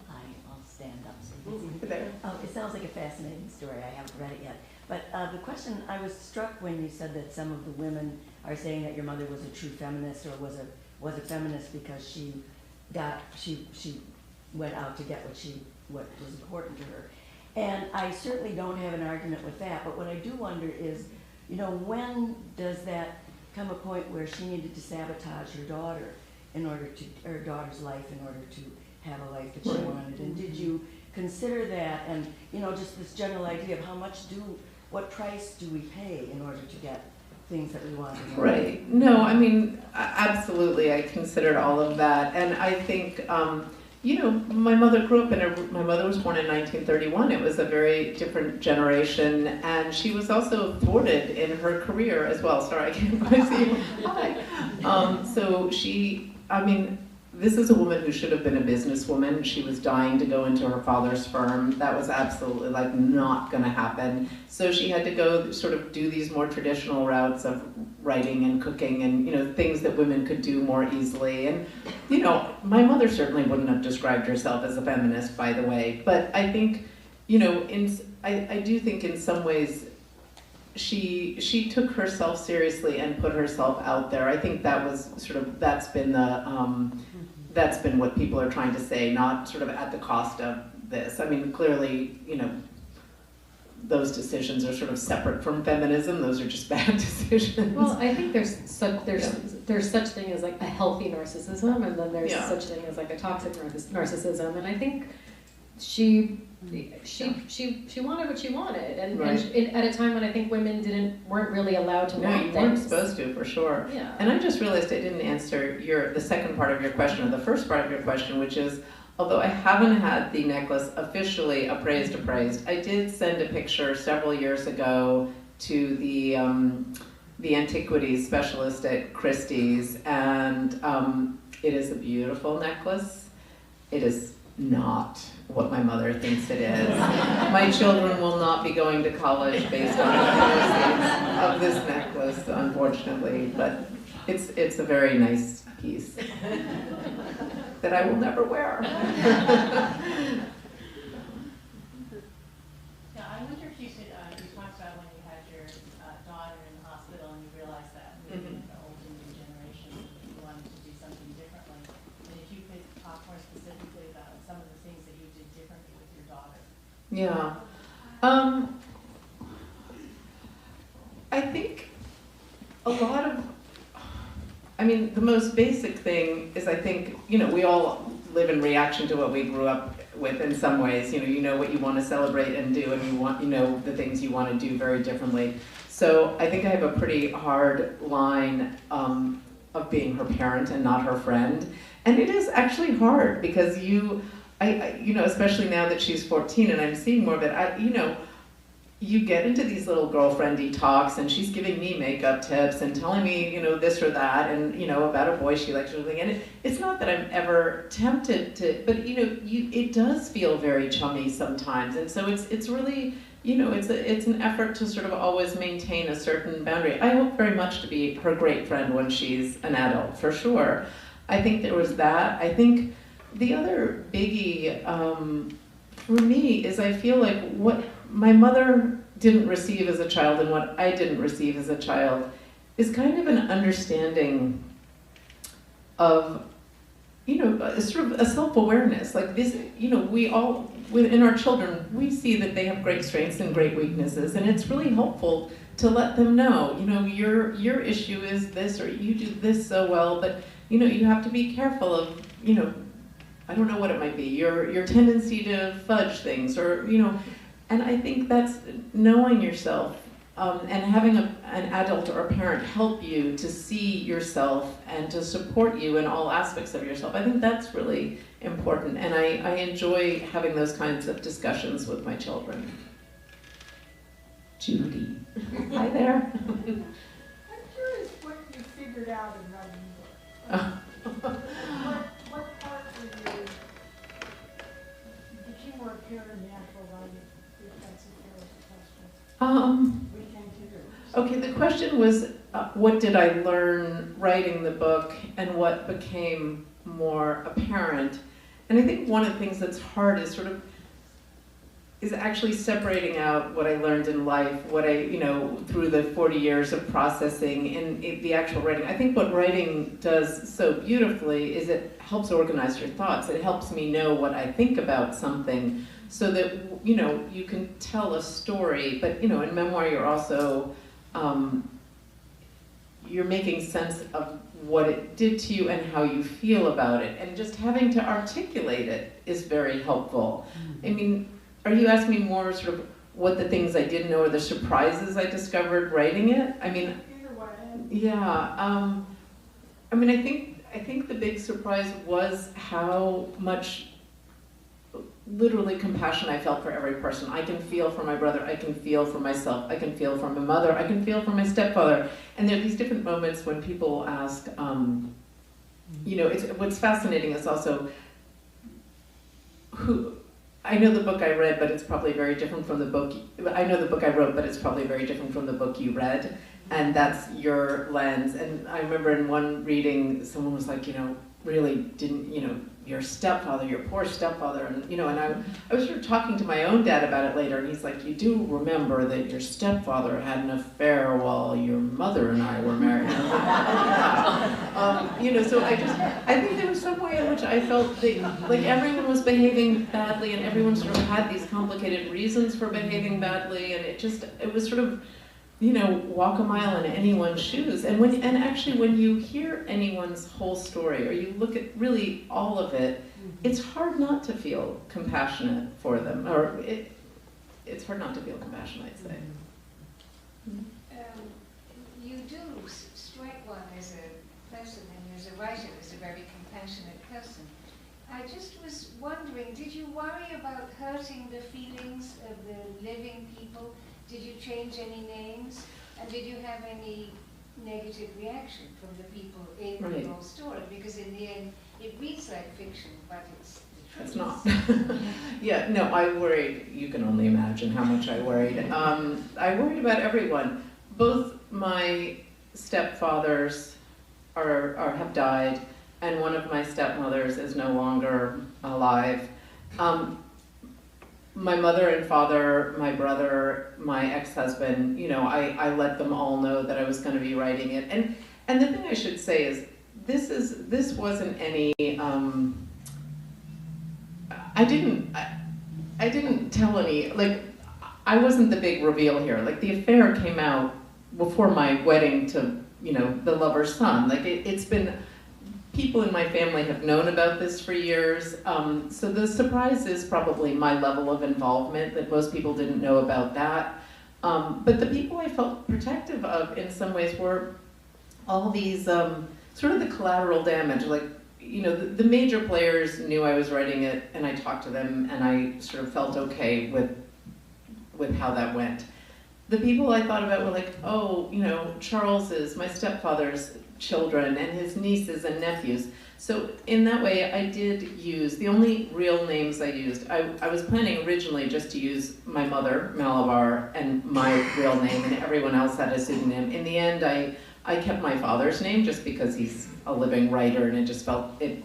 I'll stand up so you can see. There. It sounds like a fascinating story. I haven't read it yet. But the question, I was struck when you said that some of the women are saying that your mother was a true feminist, or was a feminist because she went out to get what was important to her. And I certainly don't have an argument with that, but what I do wonder is, when does that come a point where she needed to sabotage her daughter her daughter's life in order to have a life that she Right. wanted? And did you consider that, and, you know, just this general idea of what price do we pay in order to get things that we want in life? Right. No, I mean, absolutely, I considered all of that, and I think, you know, my mother grew up my mother was born in 1931. It was a very different generation, and she was also thwarted in her career as well. Sorry, I can't quite see you. Hi. So I mean, this is a woman who should have been a businesswoman. She was dying to go into her father's firm. That was absolutely like not gonna happen. So she had to go sort of do these more traditional routes of writing and cooking and, you know, things that women could do more easily. And, you know, my mother certainly wouldn't have described herself as a feminist, by the way. But I think, you know, I do think in some ways she took herself seriously and put herself out there. I think that was sort of, that's been what people are trying to say, not sort of at the cost of this. I mean, clearly, you know, those decisions are sort of separate from feminism. Those are just bad decisions. Well, I think there's such thing as like a healthy narcissism, and then there's such thing as like a toxic narcissism. And I think she wanted what she wanted, and at a time when I think women weren't really allowed to want things. No, you weren't supposed to, for sure. Yeah. And I just realized I didn't answer the second part of your question, or the first part of your question, which is, although I haven't had the necklace officially appraised, I did send a picture several years ago to the antiquities specialist at Christie's, and it is a beautiful necklace. It is not what my mother thinks it is. My children will not be going to college based on the proceeds of this necklace, unfortunately, but it's a very nice piece that I will never wear. Yeah, I wonder if you could, you talked about when you had your daughter in the hospital and you realized that maybe in the old and new generation you wanted to do something differently. And if you could talk more specifically about some of the things that you did differently with your daughter. Yeah. I think a lot of, I mean, the most basic thing is, I think, you know, we all live in reaction to what we grew up with in some ways. You know what you want to celebrate and do, and you know the things you want to do very differently. So I think I have a pretty hard line of being her parent and not her friend. And it is actually hard because you know, especially now that she's 14 and I'm seeing more of it, you know, you get into these little girlfriendy talks, and she's giving me makeup tips and telling me, you know, this or that, and, you know, about a boy she likes or something. And it's not that I'm ever tempted to, but, you know, it does feel very chummy sometimes. And so it's really, you know, it's an effort to sort of always maintain a certain boundary. I hope very much to be her great friend when she's an adult, for sure. I think there was that. I think the other biggie for me is I feel like what my mother didn't receive as a child and what I didn't receive as a child is kind of an understanding of, you know, sort of a self-awareness. Like this, you know, we all, within our children, we see that they have great strengths and great weaknesses, and it's really helpful to let them know, you know, your issue is this, or you do this so well, but, you know, you have to be careful of, you know, I don't know what it might be, your tendency to fudge things, or, you know, and I think that's knowing yourself and having an adult or a parent help you to see yourself and to support you in all aspects of yourself. I think that's really important, and I enjoy having those kinds of discussions with my children. Judy. Hi there. I'm curious what you figured out in writing the book. What part were you became more apparent in the actual writing? If that's a fair question. We came to Okay, the question was, what did I learn writing the book and what became more apparent? And I think one of the things that's hard is actually separating out what I learned in life, what I, you know, through the 40 years of processing in the actual writing. I think what writing does so beautifully is it helps organize your thoughts. It helps me know what I think about something so that, you know, you can tell a story, but, you know, in memoir you're also, you're making sense of what it did to you and how you feel about it. And just having to articulate it is very helpful. I mean, are you asking me more sort of what the things I didn't know or the surprises I discovered writing it? I mean, yeah. I mean, I think the big surprise was how much literally compassion I felt for every person. I can feel for my brother, I can feel for myself, I can feel for my mother, I can feel for my stepfather. And there are these different moments when people ask, you know, what's fascinating is also I know the book I read, but it's probably very different from the book, I know the book I wrote, but it's probably very different from the book you read. And that's your lens. And I remember in one reading, someone was like, you know, really didn't, you know, your stepfather, your poor stepfather, and you know, and I was sort of talking to my own dad about it later, and he's like, you do remember that your stepfather had an affair while your mother and I were married. And I was like, yeah. You know, so I think there was some way in which I felt that, like, everyone was behaving badly, and everyone sort of had these complicated reasons for behaving badly, and it was sort of, you know, walk a mile in anyone's shoes. And actually when you hear anyone's whole story, or you look at really all of it, it's hard not to feel compassionate for them, or it's hard not to feel compassion, I'd say. You do strike one as a person, and as a writer, as a very compassionate person. I just was wondering, did you worry about hurting the feelings of the living people? Did you change any names? And did you have any negative reaction from the people in your story? Because in the end, it reads like fiction, but it's the truth. It's not. Yeah, no, I worried. You can only imagine how much I worried. I worried about everyone. Both my stepfathers have died, and one of my stepmothers is no longer alive. My mother and father, my brother, my ex-husband, you know, I let them all know that I was going to be writing it. And the thing I should say is, this wasn't any, I didn't tell any, like, I wasn't the big reveal here. Like, the affair came out before my wedding to, you know, the lover's son. Like, it's been, people in my family have known about this for years, so the surprise is probably my level of involvement, that most people didn't know about that. But the people I felt protective of in some ways were all these, sort of the collateral damage. Like, you know, the major players knew I was writing it, and I talked to them, and I sort of felt okay with how that went. The people I thought about were like, oh, you know, Charles's, my stepfather's children, and his nieces and nephews. So in that way, I did use, the only real names I used, I was planning originally just to use my mother, Malabar, and my real name, and everyone else had a pseudonym. In the end, I kept my father's name just because he's a living writer, and it just felt, it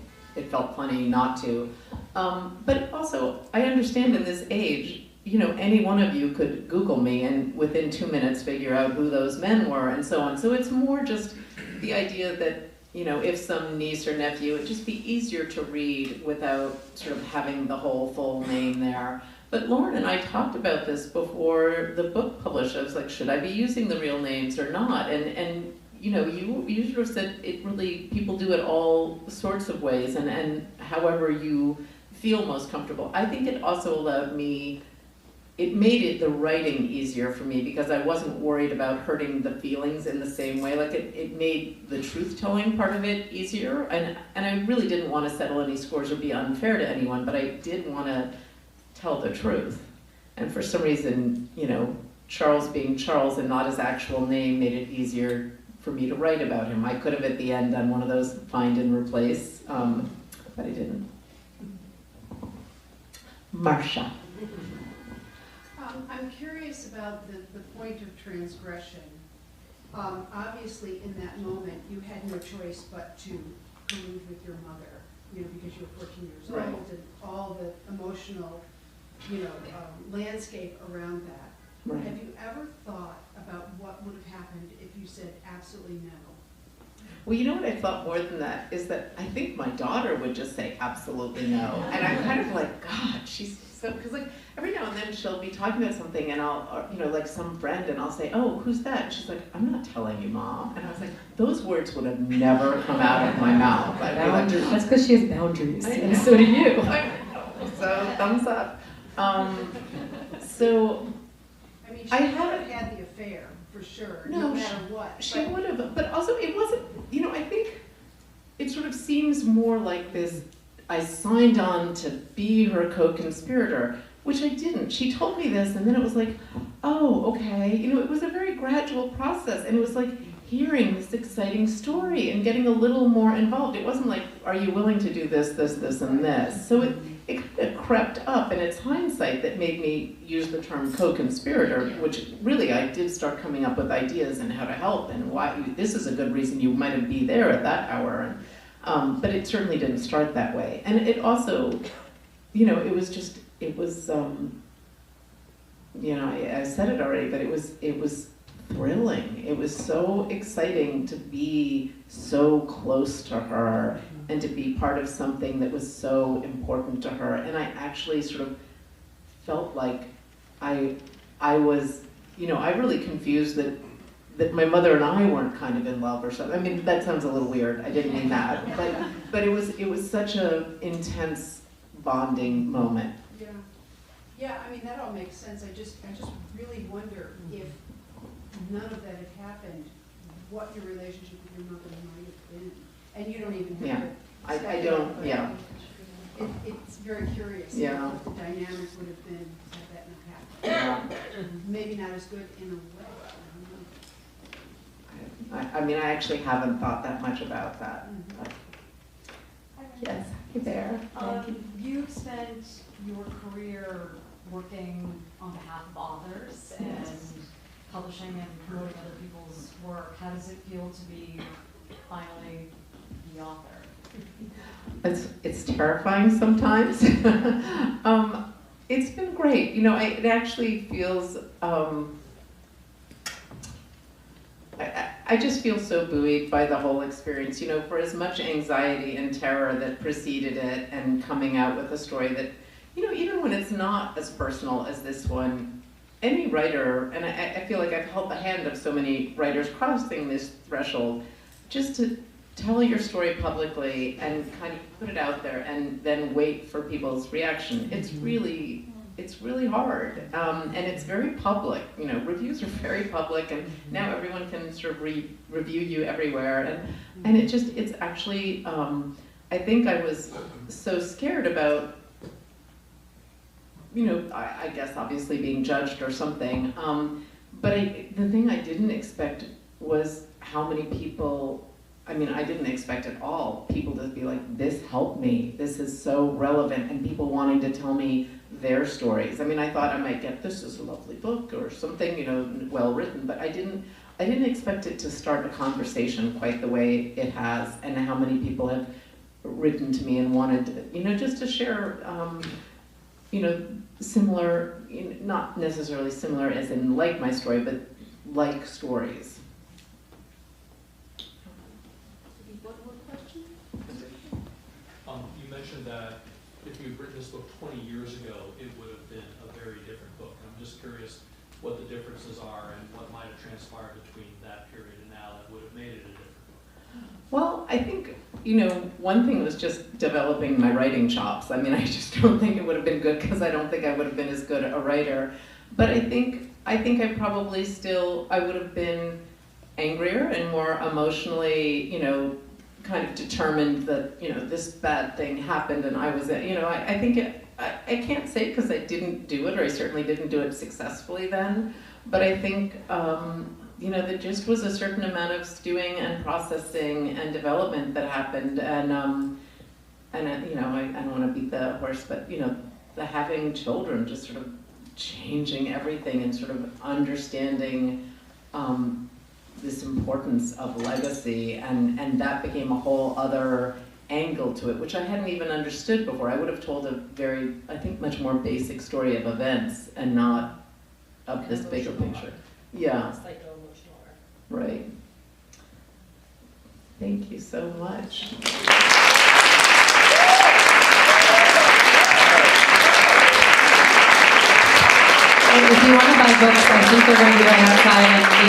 felt funny not to. But also, I understand in this age, you know, any one of you could Google me and within 2 minutes figure out who those men were and so on. So it's more just the idea that, you know, if some niece or nephew, it'd just be easier to read without sort of having the whole full name there. But Lauren and I talked about this before the book published. I was like, should I be using the real names or not? And you know, you sort of said it really, people do it all sorts of ways, and however you feel most comfortable. I think it also allowed me, it made it, the writing, easier for me, because I wasn't worried about hurting the feelings in the same way. Like, it made the truth-telling part of it easier, and I really didn't want to settle any scores or be unfair to anyone, but I did want to tell the truth. And for some reason, you know, Charles being Charles and not his actual name made it easier for me to write about him. I could have at the end done one of those find and replace, but I didn't. Marcia. I'm curious about the point of transgression. Obviously, in that moment, you had no choice but to collude with your mother, you know, because you were 14 years Right. old, and all the emotional, you know, landscape around that. Right. Have you ever thought about what would have happened if you said absolutely no? Well, you know what I thought more than that is that I think my daughter would just say absolutely no. And I'm kind of like, God, she's so, because like every now and and then she'll be talking about something, and I'll, like some friend, and I'll say, "Oh, who's that?" And she's like, "I'm not telling you, Mom." And I was like, those words would have never come out of my mouth. I'd be like, That's because she has boundaries, I and know. so do you. I know. So thumbs up. So I mean, she I would haven't- have had the affair, for sure, No, no matter what. she would have, but also it wasn't, I think it sort of seems more like this, I signed on to be her co-conspirator, which I didn't. She told me this, and then it was like, oh, okay. It was a very gradual process, and it was like hearing this exciting story and getting a little more involved. It wasn't like, are you willing to do this, this, this, and this? So it kind of crept up, and it's hindsight that made me use the term co-conspirator, which really I did start coming up with ideas and how to help, and why this is a good reason you might be there at that hour. And, but it certainly didn't start that way. And it also, it was, I said it already, but it was thrilling. It was so exciting to be so close to her and to be part of something that was so important to her. And I actually sort of felt like I was, I really confused that my mother and I weren't kind of in love or something. I mean, that sounds a little weird. I didn't mean that. But it was such an intense bonding moment. Yeah, yeah, I mean, that all makes sense. I just really wonder if none of that had happened, what your relationship with your mother might have been. And you don't even have to. I don't, but yeah. It's very curious. Yeah. What the dynamic would have been had that not happened. Yeah. Maybe not as good in a way. I mean, I actually haven't thought that much about that. But- Yes, hey there. You've spent your career working on behalf of authors and publishing and promoting other people's work. How does it feel to be finally the author? It's terrifying sometimes. It's been great. It actually feels, I just feel so buoyed by the whole experience. For as much anxiety and terror that preceded it, and coming out with a story that, even when it's not as personal as this one, any writer, and I feel like I've held the hand of so many writers crossing this threshold, just to tell your story publicly and kind of put it out there and then wait for people's reaction. It's really hard, and it's very public. Reviews are very public, and now everyone can sort of review you everywhere, and it's actually, I think I was so scared about, I guess obviously being judged or something, but the thing I didn't expect was how many people, I didn't expect at all people to be like, this helped me, this is so relevant, and people wanting to tell me their stories. I thought I might get, this is a lovely book or something, well written, but I didn't expect it to start a conversation quite the way it has, and how many people have written to me and wanted, just to share, similar, not necessarily similar as in like my story, but like stories. One more question? You mentioned that if you'd written this book 20 years ago, it would have been a very different book. And I'm just curious what the differences are and what might have transpired between that period and now that would have made it a different book. Well, I think, one thing was just developing my writing chops. I just don't think it would have been good, because I don't think I would have been as good a writer. But I think I probably I would have been angrier and more emotionally, kind of determined that, this bad thing happened and I was, I think I can't say because I didn't do it, or I certainly didn't do it successfully then, but I think, there just was a certain amount of stewing and processing and development that happened, and I don't want to beat the horse, but, the having children just sort of changing everything and sort of understanding, this importance of legacy, and that became a whole other angle to it, which I hadn't even understood before. I would have told a very, I think, much more basic story of events and not of this bigger picture. Yeah. Right. Thank you so much. If you want to buy books, I think they're going to be right outside and